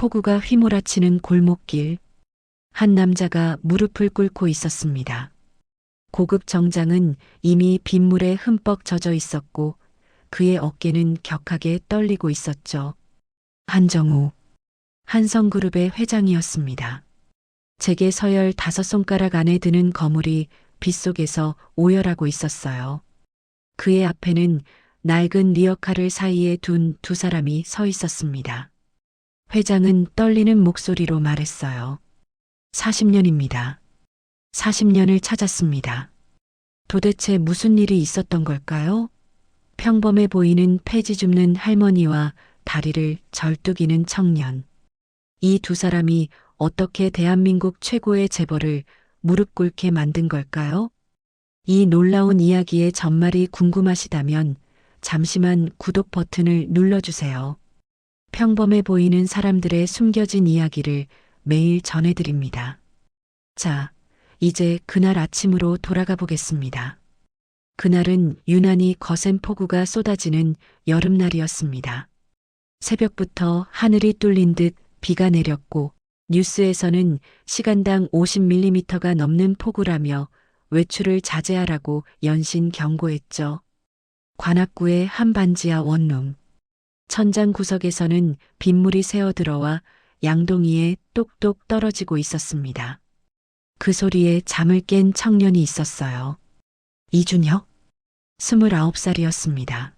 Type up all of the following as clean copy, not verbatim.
폭우가 휘몰아치는 골목길. 한 남자가 무릎을 꿇고 있었습니다. 고급 정장은 이미 빗물에 흠뻑 젖어 있었고 그의 어깨는 격하게 떨리고 있었죠. 한정우, 한성그룹의 회장이었습니다. 제게 서열 5손가락 안에 드는 거물이 빗속에서 오열하고 있었어요. 그의 앞에는 낡은 리어카를 사이에 둔 두 사람이 서 있었습니다. 회장은 떨리는 목소리로 말했어요. 40년입니다. 40년을 찾았습니다. 도대체 무슨 일이 있었던 걸까요? 평범해 보이는 폐지 줍는 할머니와 다리를 절뚝이는 청년. 이 두 사람이 어떻게 대한민국 최고의 재벌을 무릎 꿇게 만든 걸까요? 이 놀라운 이야기의 전말이 궁금하시다면 잠시만 구독 버튼을 눌러주세요. 평범해 보이는 사람들의 숨겨진 이야기를 매일 전해드립니다. 자, 이제 그날 아침으로 돌아가 보겠습니다. 그날은 유난히 거센 폭우가 쏟아지는 여름날이었습니다. 새벽부터 하늘이 뚫린 듯 비가 내렸고 뉴스에서는 시간당 50mm가 넘는 폭우라며 외출을 자제하라고 연신 경고했죠. 관악구의 한 반지하 원룸. 천장 구석에서는 빗물이 새어들어와 양동이에 똑똑 떨어지고 있었습니다. 그 소리에 잠을 깬 청년이 있었어요. 이준혁? 29살이었습니다.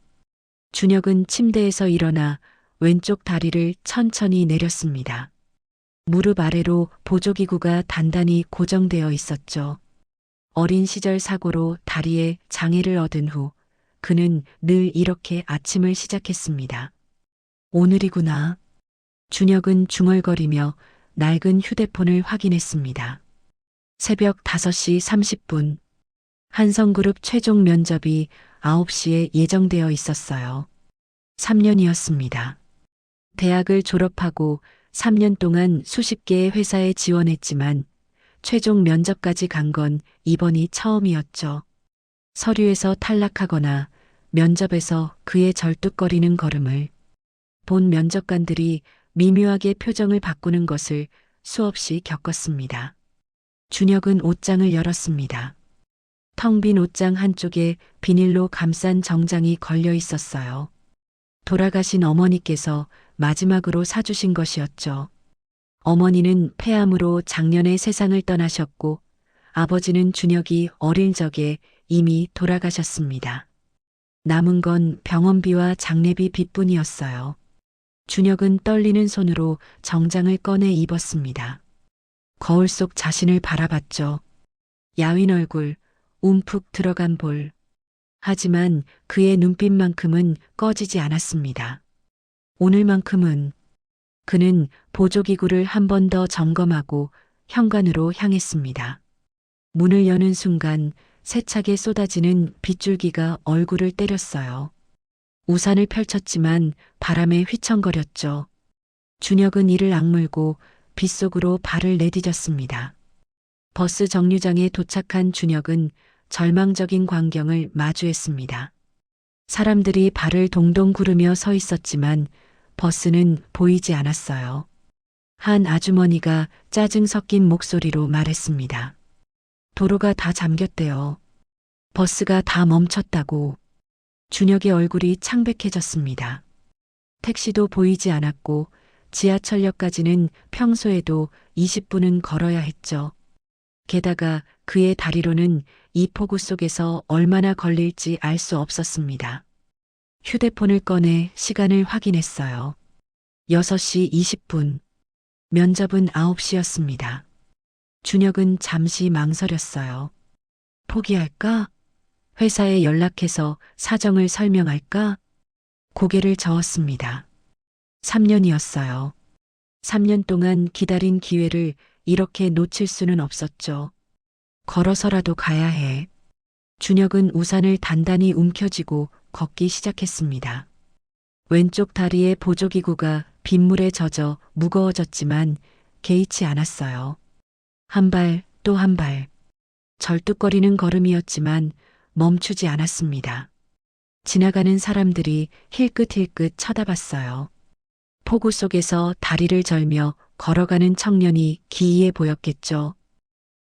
준혁은 침대에서 일어나 왼쪽 다리를 천천히 내렸습니다. 무릎 아래로 보조기구가 단단히 고정되어 있었죠. 어린 시절 사고로 다리에 장애를 얻은 후 그는 늘 이렇게 아침을 시작했습니다. 오늘이구나. 준혁은 중얼거리며 낡은 휴대폰을 확인했습니다. 새벽 5시 30분. 한성그룹 최종 면접이 9시에 예정되어 있었어요. 3년이었습니다. 대학을 졸업하고 3년 동안 수십 개의 회사에 지원했지만 최종 면접까지 간 건 이번이 처음이었죠. 서류에서 탈락하거나 면접에서 그의 절뚝거리는 걸음을 본 면접관들이 미묘하게 표정을 바꾸는 것을 수없이 겪었습니다. 준혁은 옷장을 열었습니다. 텅 빈 옷장 한쪽에 비닐로 감싼 정장이 걸려 있었어요. 돌아가신 어머니께서 마지막으로 사주신 것이었죠. 어머니는 폐암으로 작년에 세상을 떠나셨고 아버지는 준혁이 어릴 적에 이미 돌아가셨습니다. 남은 건 병원비와 장례비 빚뿐이었어요. 준혁은 떨리는 손으로 정장을 꺼내 입었습니다. 거울 속 자신을 바라봤죠. 야윈 얼굴, 움푹 들어간 볼. 하지만 그의 눈빛만큼은 꺼지지 않았습니다. 오늘만큼은 그는 보조기구를 한 번 더 점검하고 현관으로 향했습니다. 문을 여는 순간 세차게 쏟아지는 빗줄기가 얼굴을 때렸어요. 우산을 펼쳤지만 바람에 휘청거렸죠. 준혁은 이를 악물고 빗속으로 발을 내디뎠습니다. 버스 정류장에 도착한 준혁은 절망적인 광경을 마주했습니다. 사람들이 발을 동동 구르며 서 있었지만 버스는 보이지 않았어요. 한 아주머니가 짜증 섞인 목소리로 말했습니다. 도로가 다 잠겼대요. 버스가 다 멈췄다고. 준혁의 얼굴이 창백해졌습니다. 택시도 보이지 않았고 지하철역까지는 평소에도 20분은 걸어야 했죠. 게다가 그의 다리로는 이 폭우 속에서 얼마나 걸릴지 알 수 없었습니다. 휴대폰을 꺼내 시간을 확인했어요. 6시 20분. 면접은 9시였습니다. 준혁은 잠시 망설였어요. 포기할까? 회사에 연락해서 사정을 설명할까? 고개를 저었습니다. 3년이었어요. 3년 동안 기다린 기회를 이렇게 놓칠 수는 없었죠. 걸어서라도 가야 해. 준혁은 우산을 단단히 움켜쥐고 걷기 시작했습니다. 왼쪽 다리의 보조기구가 빗물에 젖어 무거워졌지만 개의치 않았어요. 한 발 또 한 발. 절뚝거리는 걸음이었지만 멈추지 않았습니다. 지나가는 사람들이 힐끗힐끗 쳐다봤어요. 폭우 속에서 다리를 절며 걸어가는 청년이 기이해 보였겠죠.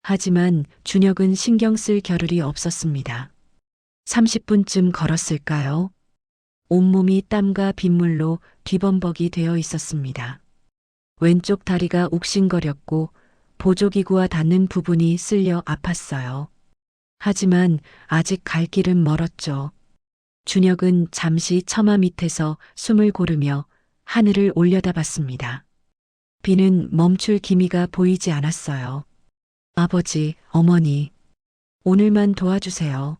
하지만 준혁은 신경 쓸 겨를이 없었습니다. 30분쯤 걸었을까요? 온몸이 땀과 빗물로 뒤범벅이 되어 있었습니다. 왼쪽 다리가 욱신거렸고 보조기구와 닿는 부분이 쓸려 아팠어요. 하지만 아직 갈 길은 멀었죠. 준혁은 잠시 처마 밑에서 숨을 고르며 하늘을 올려다봤습니다. 비는 멈출 기미가 보이지 않았어요. 아버지, 어머니, 오늘만 도와주세요.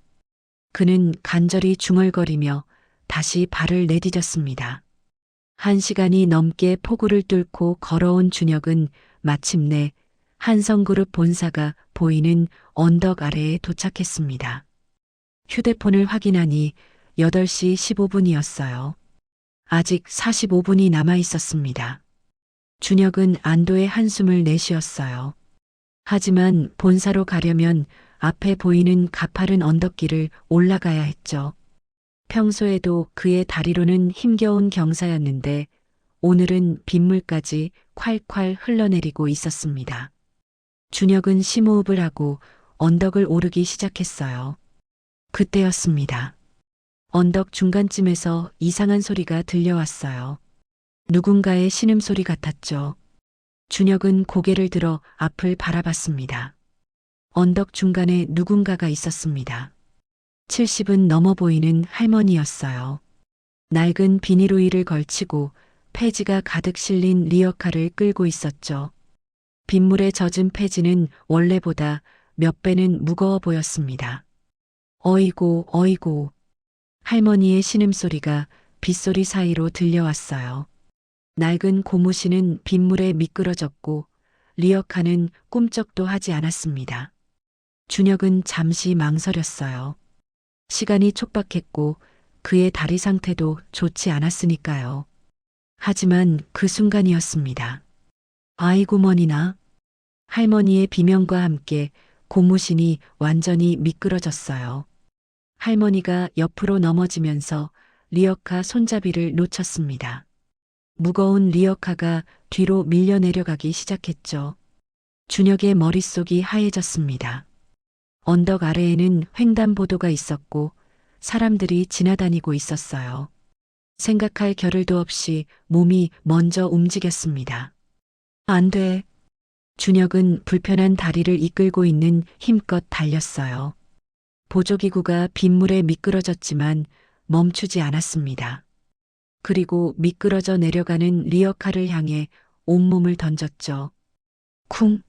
그는 간절히 중얼거리며 다시 발을 내디뎠습니다. 1시간이 넘게 폭우를 뚫고 걸어온 준혁은 마침내 한성그룹 본사가 보이는 언덕 아래에 도착했습니다. 휴대폰을 확인하니 8시 15분이었어요. 아직 45분이 남아 있었습니다. 준혁은 안도의 한숨을 내쉬었어요. 하지만 본사로 가려면 앞에 보이는 가파른 언덕길을 올라가야 했죠. 평소에도 그의 다리로는 힘겨운 경사였는데 오늘은 빗물까지 콸콸 흘러내리고 있었습니다. 준혁은 심호흡을 하고 언덕을 오르기 시작했어요. 그때였습니다. 언덕 중간쯤에서 이상한 소리가 들려왔어요. 누군가의 신음소리 같았죠. 준혁은 고개를 들어 앞을 바라봤습니다. 언덕 중간에 누군가가 있었습니다. 70은 넘어 보이는 할머니였어요. 낡은 비닐 우이를 걸치고 폐지가 가득 실린 리어카를 끌고 있었죠. 빗물에 젖은 폐지는 원래보다 몇 배는 무거워 보였습니다. 어이고, 어이고. 할머니의 신음소리가 빗소리 사이로 들려왔어요. 낡은 고무신은 빗물에 미끄러졌고 리어카는 꿈쩍도 하지 않았습니다. 준혁은 잠시 망설였어요. 시간이 촉박했고 그의 다리 상태도 좋지 않았으니까요. 하지만 그 순간이었습니다. 아이고 머니나. 할머니의 비명과 함께 고무신이 완전히 미끄러졌어요. 할머니가 옆으로 넘어지면서 리어카 손잡이를 놓쳤습니다. 무거운 리어카가 뒤로 밀려 내려가기 시작했죠. 준혁의 머릿속이 하얘졌습니다. 언덕 아래에는 횡단보도가 있었고 사람들이 지나다니고 있었어요. 생각할 겨를도 없이 몸이 먼저 움직였습니다. 안 돼. 준혁은 불편한 다리를 이끌고 있는 힘껏 달렸어요. 보조기구가 빗물에 미끄러졌지만 멈추지 않았습니다. 그리고 미끄러져 내려가는 리어카를 향해 온몸을 던졌죠. 쿵!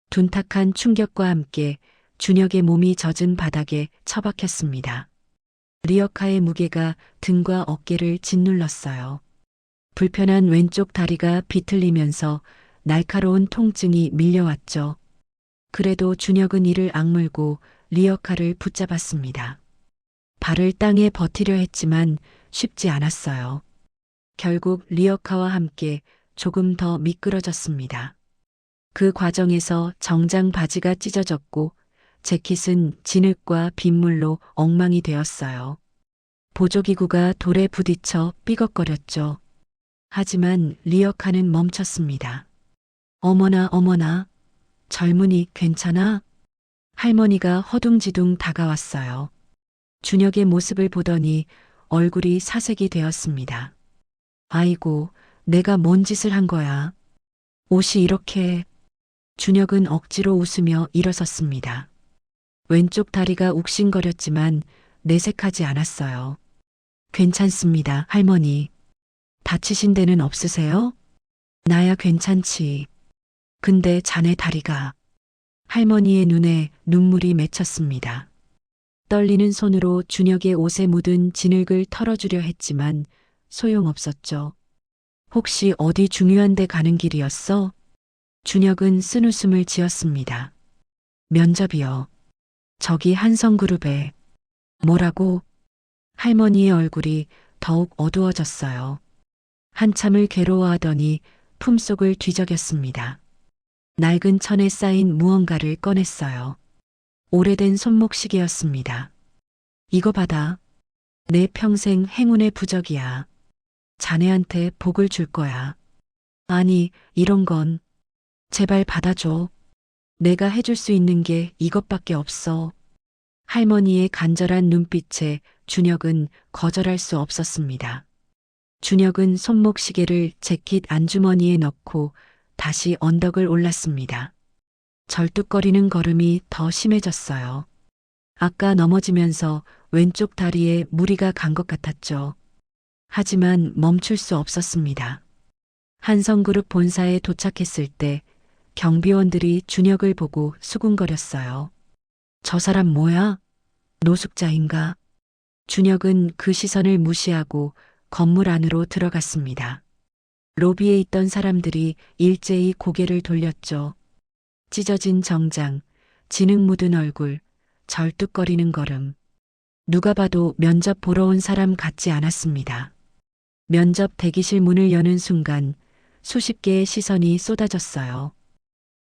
둔탁한 충격과 함께 준혁의 몸이 젖은 바닥에 처박혔습니다. 리어카의 무게가 등과 어깨를 짓눌렀어요. 불편한 왼쪽 다리가 비틀리면서 날카로운 통증이 밀려왔죠. 그래도 준혁은 이를 악물고 리어카를 붙잡았습니다. 발을 땅에 버티려 했지만 쉽지 않았어요. 결국 리어카와 함께 조금 더 미끄러졌습니다. 그 과정에서 정장 바지가 찢어졌고 재킷은 진흙과 빗물로 엉망이 되었어요. 보조기구가 돌에 부딪혀 삐걱거렸죠. 하지만 리어카는 멈췄습니다. 어머나 어머나, 젊은이 괜찮아? 할머니가 허둥지둥 다가왔어요. 준혁의 모습을 보더니 얼굴이 사색이 되었습니다. 아이고, 내가 뭔 짓을 한 거야. 옷이 이렇게. 준혁은 억지로 웃으며 일어섰습니다. 왼쪽 다리가 욱신거렸지만 내색하지 않았어요. 괜찮습니다, 할머니. 다치신 데는 없으세요? 나야 괜찮지. 근데 자네 다리가. 할머니의 눈에 눈물이 맺혔습니다. 떨리는 손으로 준혁의 옷에 묻은 진흙을 털어주려 했지만 소용없었죠. 혹시 어디 중요한 데 가는 길이었어? 준혁은 쓴웃음을 지었습니다. 면접이요. 저기 한성그룹에. 뭐라고? 할머니의 얼굴이 더욱 어두워졌어요. 한참을 괴로워하더니 품속을 뒤적였습니다. 낡은 천에 쌓인 무언가를 꺼냈어요. 오래된 손목시계였습니다. 이거 받아. 내 평생 행운의 부적이야. 자네한테 복을 줄 거야. 아니, 이런 건 제발 받아줘. 내가 해줄 수 있는 게 이것밖에 없어. 할머니의 간절한 눈빛에 준혁은 거절할 수 없었습니다. 준혁은 손목시계를 재킷 안주머니에 넣고 다시 언덕을 올랐습니다. 절뚝거리는 걸음이 더 심해졌어요. 아까 넘어지면서 왼쪽 다리에 무리가 간 것 같았죠. 하지만 멈출 수 없었습니다. 한성그룹 본사에 도착했을 때 경비원들이 준혁을 보고 수군거렸어요. 저 사람 뭐야? 노숙자인가? 준혁은 그 시선을 무시하고 건물 안으로 들어갔습니다. 로비에 있던 사람들이 일제히 고개를 돌렸죠. 찢어진 정장, 진흙 묻은 얼굴, 절뚝거리는 걸음. 누가 봐도 면접 보러 온 사람 같지 않았습니다. 면접 대기실 문을 여는 순간 수십 개의 시선이 쏟아졌어요.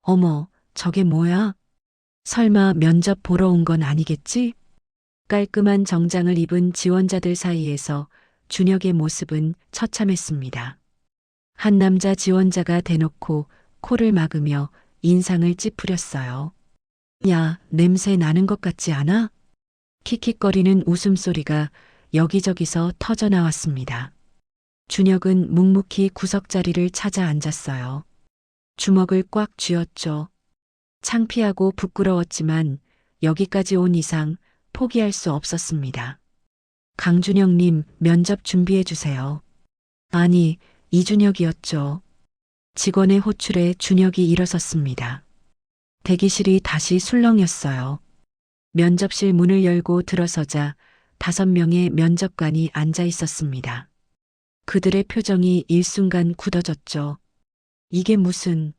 어머, 저게 뭐야? 설마 면접 보러 온 건 아니겠지? 깔끔한 정장을 입은 지원자들 사이에서 준혁의 모습은 처참했습니다. 한 남자 지원자가 대놓고 코를 막으며 인상을 찌푸렸어요. 야, 냄새 나는 것 같지 않아? 킥킥거리는 웃음소리가 여기저기서 터져 나왔습니다. 준혁은 묵묵히 구석자리를 찾아 앉았어요. 주먹을 꽉 쥐었죠. 창피하고 부끄러웠지만 여기까지 온 이상 포기할 수 없었습니다. 강준혁님, 면접 준비해 주세요. 아니, 이준혁이었죠. 직원의 호출에 준혁이 일어섰습니다. 대기실이 다시 술렁였어요. 면접실 문을 열고 들어서자 5명의 면접관이 앉아 있었습니다. 그들의 표정이 일순간 굳어졌죠. 이게 무슨...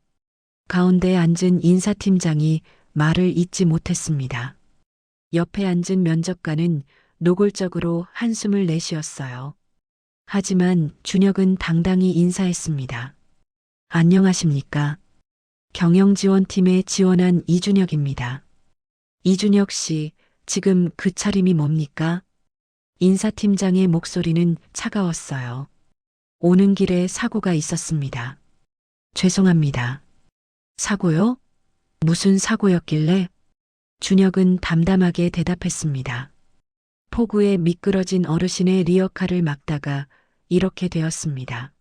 가운데 앉은 인사팀장이 말을 잇지 못했습니다. 옆에 앉은 면접관은 노골적으로 한숨을 내쉬었어요. 하지만 준혁은 당당히 인사했습니다. 안녕하십니까? 경영지원팀에 지원한 이준혁입니다. 이준혁 씨, 지금 그 차림이 뭡니까? 인사팀장의 목소리는 차가웠어요. 오는 길에 사고가 있었습니다. 죄송합니다. 사고요? 무슨 사고였길래? 준혁은 담담하게 대답했습니다. 폭우에 미끄러진 어르신의 리어카를 막다가 이렇게 되었습니다.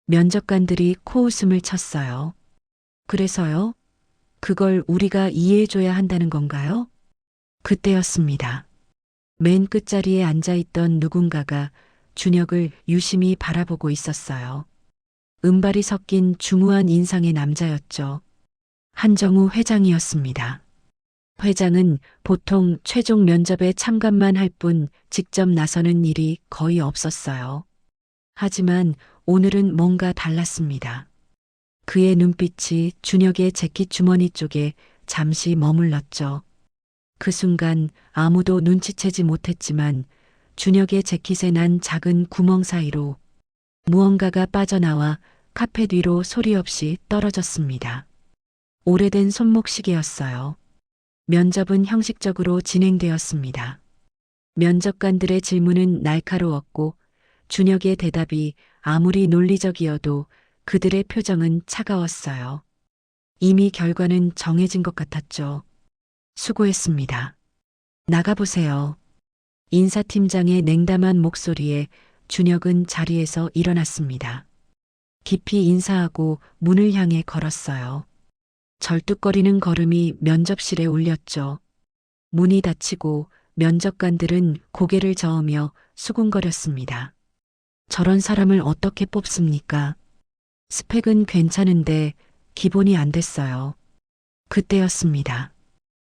면접관들이 코웃음을 쳤어요. 그래서요? 그걸 우리가 이해해줘야 한다는 건가요? 그때였습니다. 맨 끝자리에 앉아있던 누군가가 준혁을 유심히 바라보고 있었어요. 은발이 섞인 중후한 인상의 남자였죠. 한정우 회장이었습니다. 회장은 보통 최종 면접에 참관만 할 뿐 직접 나서는 일이 거의 없었어요. 하지만 오늘은 뭔가 달랐습니다. 그의 눈빛이 준혁의 재킷 주머니 쪽에 잠시 머물렀죠. 그 순간 아무도 눈치채지 못했지만 준혁의 재킷에 난 작은 구멍 사이로 무언가가 빠져나와 카페 뒤로 소리 없이 떨어졌습니다. 오래된 손목시계였어요. 면접은 형식적으로 진행되었습니다. 면접관들의 질문은 날카로웠고 준혁의 대답이 아무리 논리적이어도 그들의 표정은 차가웠어요. 이미 결과는 정해진 것 같았죠. 수고했습니다. 나가보세요. 인사팀장의 냉담한 목소리에 준혁은 자리에서 일어났습니다. 깊이 인사하고 문을 향해 걸었어요. 절뚝거리는 걸음이 면접실에 울렸죠. 문이 닫히고 면접관들은 고개를 저으며 수군거렸습니다. 저런 사람을 어떻게 뽑습니까? 스펙은 괜찮은데 기본이 안 됐어요. 그때였습니다.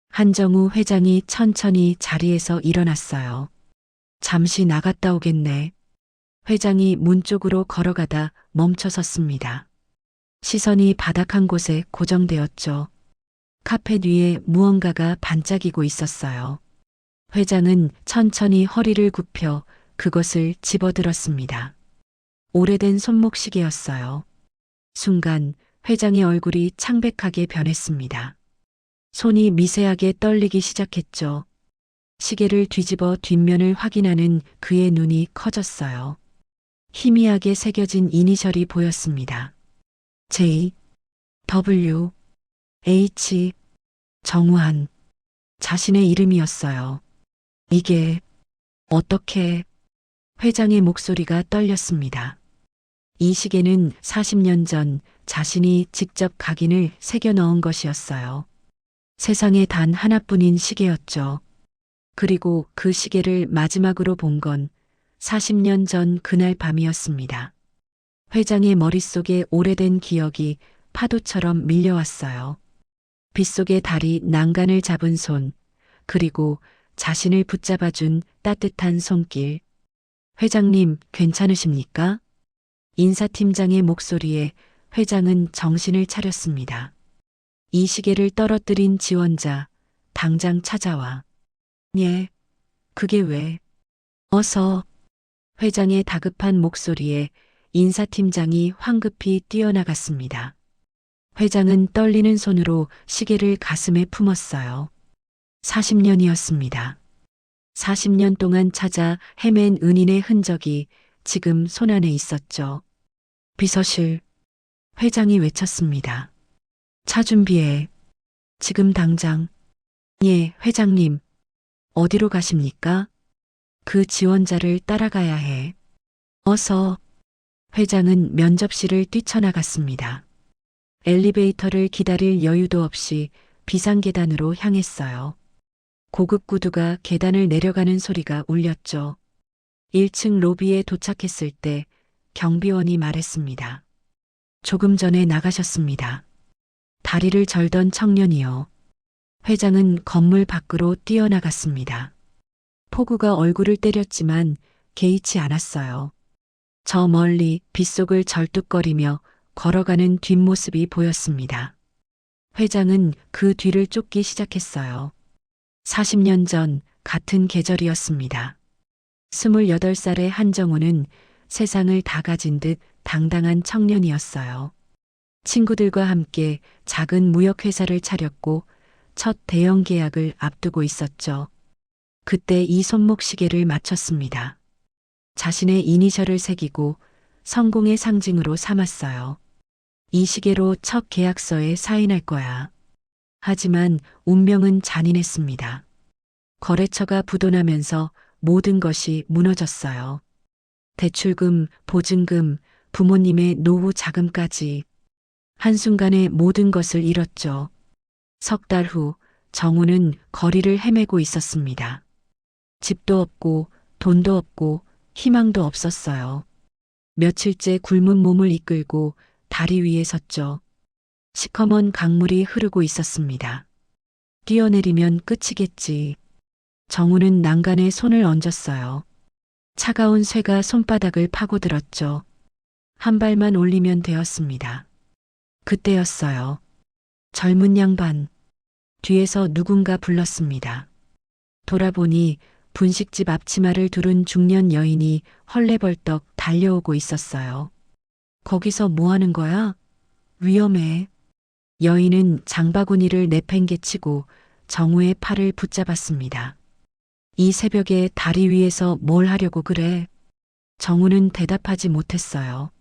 한정우 회장이 천천히 자리에서 일어났어요. 잠시 나갔다 오겠네. 회장이 문 쪽으로 걸어가다 멈춰섰습니다. 시선이 바닥 한 곳에 고정되었죠. 카페 뒤에 무언가가 반짝이고 있었어요. 회장은 천천히 허리를 굽혀 그것을 집어들었습니다. 오래된 손목시계였어요. 순간 회장의 얼굴이 창백하게 변했습니다. 손이 미세하게 떨리기 시작했죠. 시계를 뒤집어 뒷면을 확인하는 그의 눈이 커졌어요. 희미하게 새겨진 이니셜이 보였습니다. J, W, H, 정우한. 자신의 이름이었어요. 이게 어떻게? 회장의 목소리가 떨렸습니다. 이 시계는 40년 전 자신이 직접 각인을 새겨 넣은 것이었어요. 세상에 단 하나뿐인 시계였죠. 그리고 그 시계를 마지막으로 본 건 40년 전 그날 밤이었습니다. 회장의 머릿속에 오래된 기억이 파도처럼 밀려왔어요. 빗속의 달이 난간을 잡은 손, 그리고 자신을 붙잡아준 따뜻한 손길. 회장님, 괜찮으십니까? 인사팀장의 목소리에 회장은 정신을 차렸습니다. 이 시계를 떨어뜨린 지원자, 당장 찾아와. 예, 그게 왜? 어서. 회장의 다급한 목소리에 인사팀장이 황급히 뛰어나갔습니다. 회장은 떨리는 손으로 시계를 가슴에 품었어요. 40년이었습니다. 40년 동안 찾아 헤맨 은인의 흔적이 지금 손안에 있었죠. 비서실. 회장이 외쳤습니다. 차 준비해. 지금 당장. 예, 회장님. 어디로 가십니까? 그 지원자를 따라가야 해. 어서. 회장은 면접실을 뛰쳐나갔습니다. 엘리베이터를 기다릴 여유도 없이 비상계단으로 향했어요. 고급 구두가 계단을 내려가는 소리가 울렸죠. 1층 로비에 도착했을 때 경비원이 말했습니다. 조금 전에 나가셨습니다. 다리를 절던 청년이요. 회장은 건물 밖으로 뛰어나갔습니다. 폭우가 얼굴을 때렸지만 개의치 않았어요. 저 멀리 빗속을 절뚝거리며 걸어가는 뒷모습이 보였습니다. 회장은 그 뒤를 쫓기 시작했어요. 40년 전 같은 계절이었습니다. 28살의 한정우는 세상을 다 가진 듯 당당한 청년이었어요. 친구들과 함께 작은 무역회사를 차렸고 첫 대형 계약을 앞두고 있었죠. 그때 이 손목시계를 맞췄습니다. 자신의 이니셜을 새기고 성공의 상징으로 삼았어요. 이 시계로 첫 계약서에 사인할 거야. 하지만 운명은 잔인했습니다. 거래처가 부도나면서 모든 것이 무너졌어요. 대출금, 보증금, 부모님의 노후 자금까지. 한순간에 모든 것을 잃었죠. 석 달 후 정우는 거리를 헤매고 있었습니다. 집도 없고 돈도 없고 희망도 없었어요. 며칠째 굶은 몸을 이끌고 다리 위에 섰죠. 시커먼 강물이 흐르고 있었습니다. 뛰어내리면 끝이겠지. 정우는 난간에 손을 얹었어요. 차가운 쇠가 손바닥을 파고들었죠. 한 발만 올리면 되었습니다. 그때였어요. 젊은 양반. 뒤에서 누군가 불렀습니다. 돌아보니 분식집 앞치마를 두른 중년 여인이 헐레벌떡 달려오고 있었어요. 거기서 뭐 하는 거야? 위험해. 여인은 장바구니를 내팽개치고 정우의 팔을 붙잡았습니다. 이 새벽에 다리 위에서 뭘 하려고 그래? 정우는 대답하지 못했어요.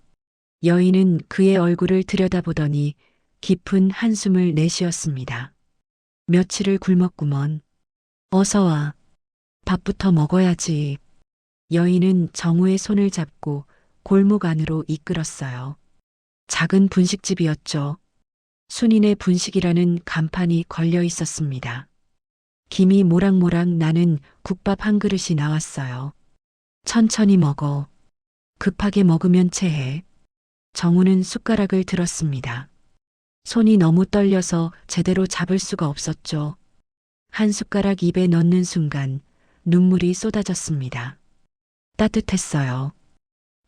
여인은 그의 얼굴을 들여다보더니 깊은 한숨을 내쉬었습니다. 며칠을 굶었구먼. 어서 와. 밥부터 먹어야지. 여인은 정우의 손을 잡고 골목 안으로 이끌었어요. 작은 분식집이었죠. 순인의 분식이라는 간판이 걸려 있었습니다. 김이 모락모락 나는 국밥 한 그릇이 나왔어요. 천천히 먹어. 급하게 먹으면 체해. 정우는 숟가락을 들었습니다. 손이 너무 떨려서 제대로 잡을 수가 없었죠. 한 숟가락 입에 넣는 순간 눈물이 쏟아졌습니다. 따뜻했어요.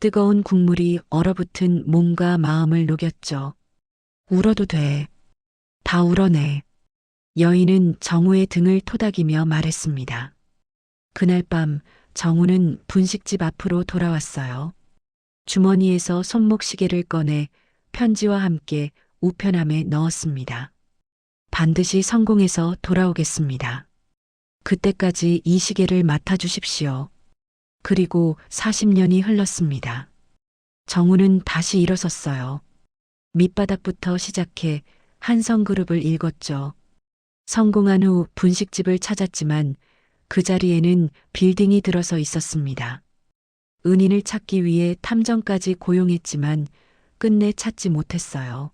뜨거운 국물이 얼어붙은 몸과 마음을 녹였죠. 울어도 돼. 다 울어내. 여인은 정우의 등을 토닥이며 말했습니다. 그날 밤 정우는 분식집 앞으로 돌아왔어요. 주머니에서 손목시계를 꺼내 편지와 함께 우편함에 넣었습니다. 반드시 성공해서 돌아오겠습니다. 그때까지 이 시계를 맡아주십시오. 그리고 40년이 흘렀습니다. 정우는 다시 일어섰어요. 밑바닥부터 시작해 한성그룹을 읽었죠. 성공한 후 분식집을 찾았지만 그 자리에는 빌딩이 들어서 있었습니다. 은인을 찾기 위해 탐정까지 고용했지만 끝내 찾지 못했어요.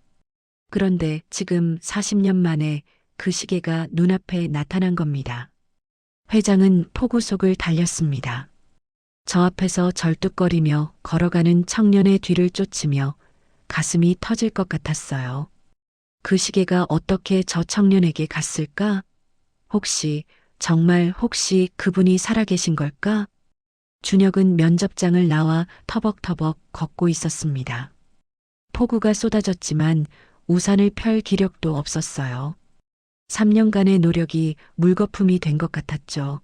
그런데 지금 40년 만에 그 시계가 눈앞에 나타난 겁니다. 회장은 폭우 속을 달렸습니다. 저 앞에서 절뚝거리며 걸어가는 청년의 뒤를 쫓으며 가슴이 터질 것 같았어요. 그 시계가 어떻게 저 청년에게 갔을까? 정말 혹시 그분이 살아계신 걸까? 준혁은 면접장을 나와 터벅터벅 걷고 있었습니다. 폭우가 쏟아졌지만 우산을 펼 기력도 없었어요. 3년간의 노력이 물거품이 된 것 같았죠.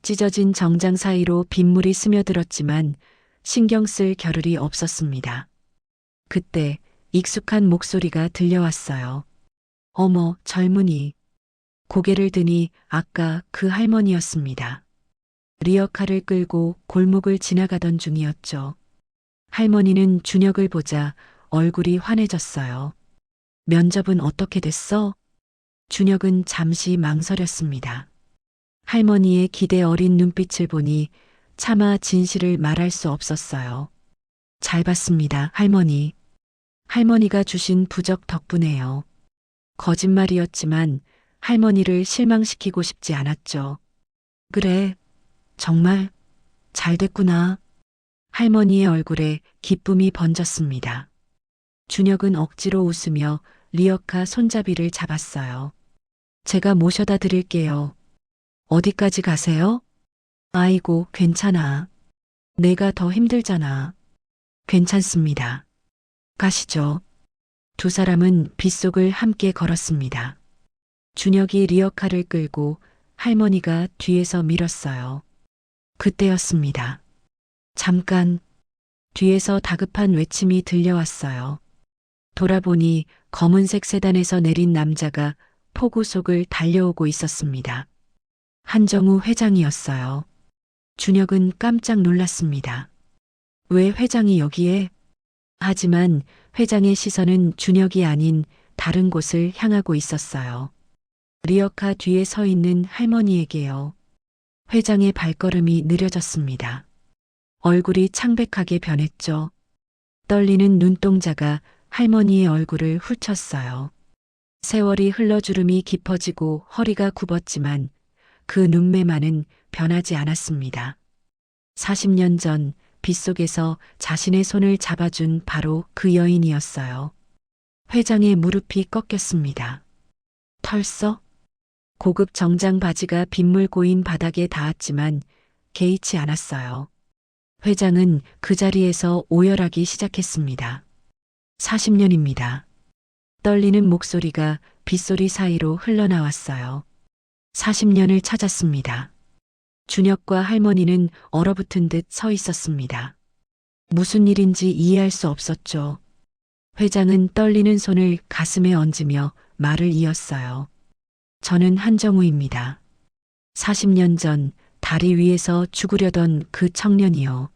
찢어진 정장 사이로 빗물이 스며들었지만 신경 쓸 겨를이 없었습니다. 그때 익숙한 목소리가 들려왔어요. 어머, 젊은이. 고개를 드니 아까 그 할머니였습니다. 리어카를 끌고 골목을 지나가던 중이었죠. 할머니는 준혁을 보자 얼굴이 환해졌어요. 면접은 어떻게 됐어? 준혁은 잠시 망설였습니다. 할머니의 기대 어린 눈빛을 보니 차마 진실을 말할 수 없었어요. 잘 봤습니다, 할머니. 할머니가 주신 부적 덕분에요. 거짓말이었지만 할머니를 실망시키고 싶지 않았죠. 그래, 정말 잘 됐구나. 할머니의 얼굴에 기쁨이 번졌습니다. 준혁은 억지로 웃으며 리어카 손잡이를 잡았어요. 제가 모셔다 드릴게요. 어디까지 가세요? 아이고, 괜찮아. 내가 더 힘들잖아. 괜찮습니다. 가시죠. 두 사람은 빗속을 함께 걸었습니다. 준혁이 리어카를 끌고 할머니가 뒤에서 밀었어요. 그때였습니다. 잠깐, 뒤에서 다급한 외침이 들려왔어요. 돌아보니 검은색 세단에서 내린 남자가 폭우 속을 달려오고 있었습니다. 한정우 회장이었어요. 준혁은 깜짝 놀랐습니다. 왜 회장이 여기에? 하지만 회장의 시선은 준혁이 아닌 다른 곳을 향하고 있었어요. 리어카 뒤에 서 있는 할머니에게요. 회장의 발걸음이 느려졌습니다. 얼굴이 창백하게 변했죠. 떨리는 눈동자가 할머니의 얼굴을 훑쳤어요. 세월이 흘러 주름이 깊어지고 허리가 굽었지만 그 눈매만은 변하지 않았습니다. 40년 전 빗속에서 자신의 손을 잡아준 바로 그 여인이었어요. 회장의 무릎이 꺾였습니다. 털썩? 고급 정장 바지가 빗물 고인 바닥에 닿았지만 개의치 않았어요. 회장은 그 자리에서 오열하기 시작했습니다. 40년입니다. 떨리는 목소리가 빗소리 사이로 흘러나왔어요. 40년을 찾았습니다. 준혁과 할머니는 얼어붙은 듯 서 있었습니다. 무슨 일인지 이해할 수 없었죠. 회장은 떨리는 손을 가슴에 얹으며 말을 이었어요. 저는 한정우입니다. 40년 전 다리 위에서 죽으려던 그 청년이요.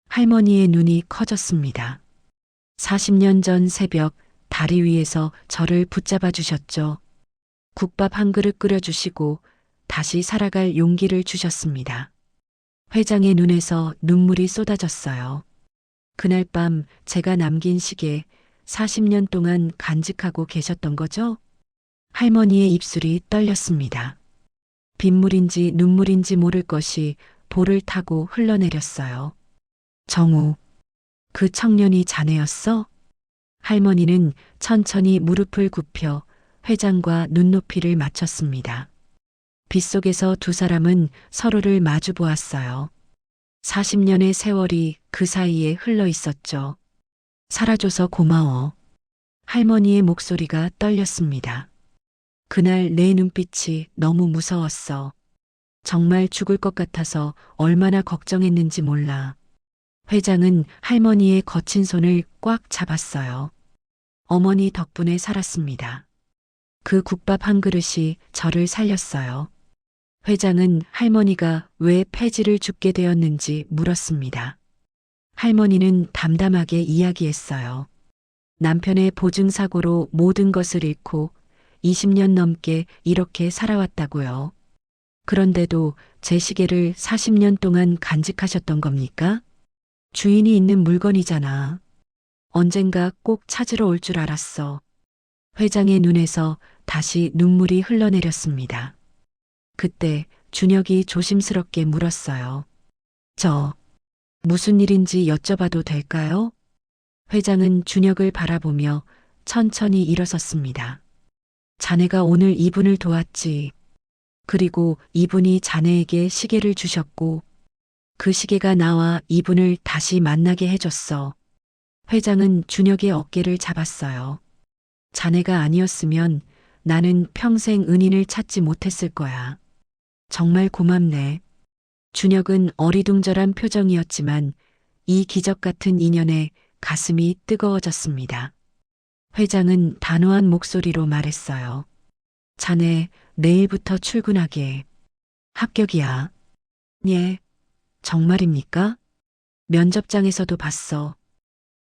할머니의 눈이 커졌습니다. 40년 전 새벽 다리 위에서 저를 붙잡아 주셨죠. 국밥 한 그릇 끓여주시고 다시 살아갈 용기를 주셨습니다. 회장의 눈에서 눈물이 쏟아졌어요. 그날 밤 제가 남긴 시계 40년 동안 간직하고 계셨던 거죠? 할머니의 입술이 떨렸습니다. 빗물인지 눈물인지 모를 것이 볼을 타고 흘러내렸어요. 정우, 그 청년이 자네였어? 할머니는 천천히 무릎을 굽혀 회장과 눈높이를 맞췄습니다. 빗속에서 두 사람은 서로를 마주 보았어요. 40년의 세월이 그 사이에 흘러 있었죠. 살아줘서 고마워. 할머니의 목소리가 떨렸습니다. 그날 내 눈빛이 너무 무서웠어. 정말 죽을 것 같아서 얼마나 걱정했는지 몰라. 회장은 할머니의 거친 손을 꽉 잡았어요. 어머니 덕분에 살았습니다. 그 국밥 한 그릇이 저를 살렸어요. 회장은 할머니가 왜 폐지를 죽게 되었는지 물었습니다. 할머니는 담담하게 이야기했어요. 남편의 보증사고로 모든 것을 잃고 20년 넘게 이렇게 살아왔다고요. 그런데도 제 시계를 40년 동안 간직하셨던 겁니까? 주인이 있는 물건이잖아. 언젠가 꼭 찾으러 올 줄 알았어. 회장의 눈에서 다시 눈물이 흘러내렸습니다. 그때 준혁이 조심스럽게 물었어요. 무슨 일인지 여쭤봐도 될까요? 회장은 준혁을 바라보며 천천히 일어섰습니다. 자네가 오늘 이분을 도왔지. 그리고 이분이 자네에게 시계를 주셨고 그 시계가 나와 이분을 다시 만나게 해줬어. 회장은 준혁의 어깨를 잡았어요. 자네가 아니었으면 나는 평생 은인을 찾지 못했을 거야. 정말 고맙네. 준혁은 어리둥절한 표정이었지만 이 기적 같은 인연에 가슴이 뜨거워졌습니다. 회장은 단호한 목소리로 말했어요. 자네 내일부터 출근하게. 합격이야. 예, 정말입니까? 면접장에서도 봤어.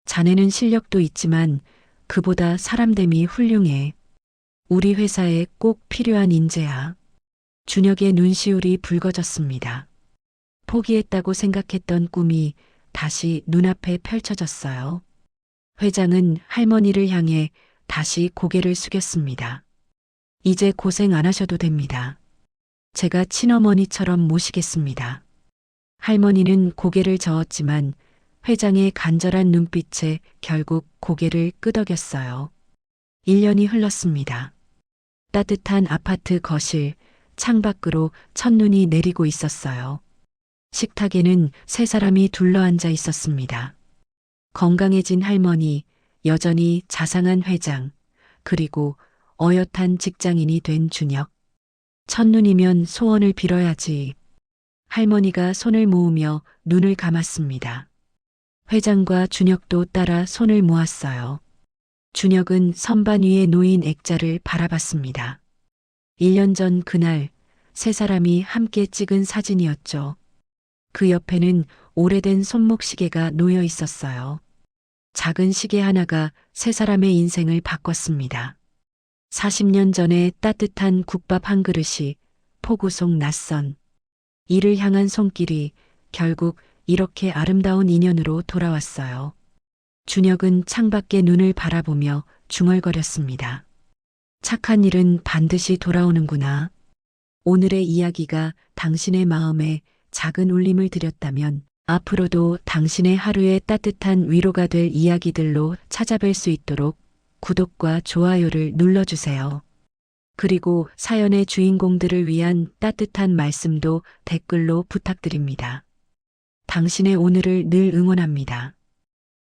자네는 실력도 있지만 그보다 사람됨이 훌륭해. 우리 회사에 꼭 필요한 인재야. 준혁의 눈시울이 붉어졌습니다. 포기했다고 생각했던 꿈이 다시 눈앞에 펼쳐졌어요. 회장은 할머니를 향해 다시 고개를 숙였습니다. 이제 고생 안 하셔도 됩니다. 제가 친어머니처럼 모시겠습니다. 할머니는 고개를 저었지만 회장의 간절한 눈빛에 결국 고개를 끄덕였어요. 1년이 흘렀습니다. 따뜻한 아파트 거실, 창밖으로 첫눈이 내리고 있었어요. 식탁에는 세 사람이 둘러앉아 있었습니다. 건강해진 할머니, 여전히 자상한 회장, 그리고 어엿한 직장인이 된 준혁. 첫눈이면 소원을 빌어야지. 할머니가 손을 모으며 눈을 감았습니다. 회장과 준혁도 따라 손을 모았어요. 준혁은 선반 위에 놓인 액자를 바라봤습니다. 1년 전 그날 세 사람이 함께 찍은 사진이었죠. 그 옆에는 오래된 손목시계가 놓여 있었어요. 작은 시계 하나가 세 사람의 인생을 바꿨습니다. 40년 전의 따뜻한 국밥 한 그릇이 폭우 속 낯선 이를 향한 손길이 결국 이렇게 아름다운 인연으로 돌아왔어요. 준혁은 창밖에 눈을 바라보며 중얼거렸습니다. 착한 일은 반드시 돌아오는구나. 오늘의 이야기가 당신의 마음에 작은 울림을 드렸다면 앞으로도 당신의 하루에 따뜻한 위로가 될 이야기들로 찾아뵐 수 있도록 구독과 좋아요를 눌러주세요. 그리고 사연의 주인공들을 위한 따뜻한 말씀도 댓글로 부탁드립니다. 당신의 오늘을 늘 응원합니다.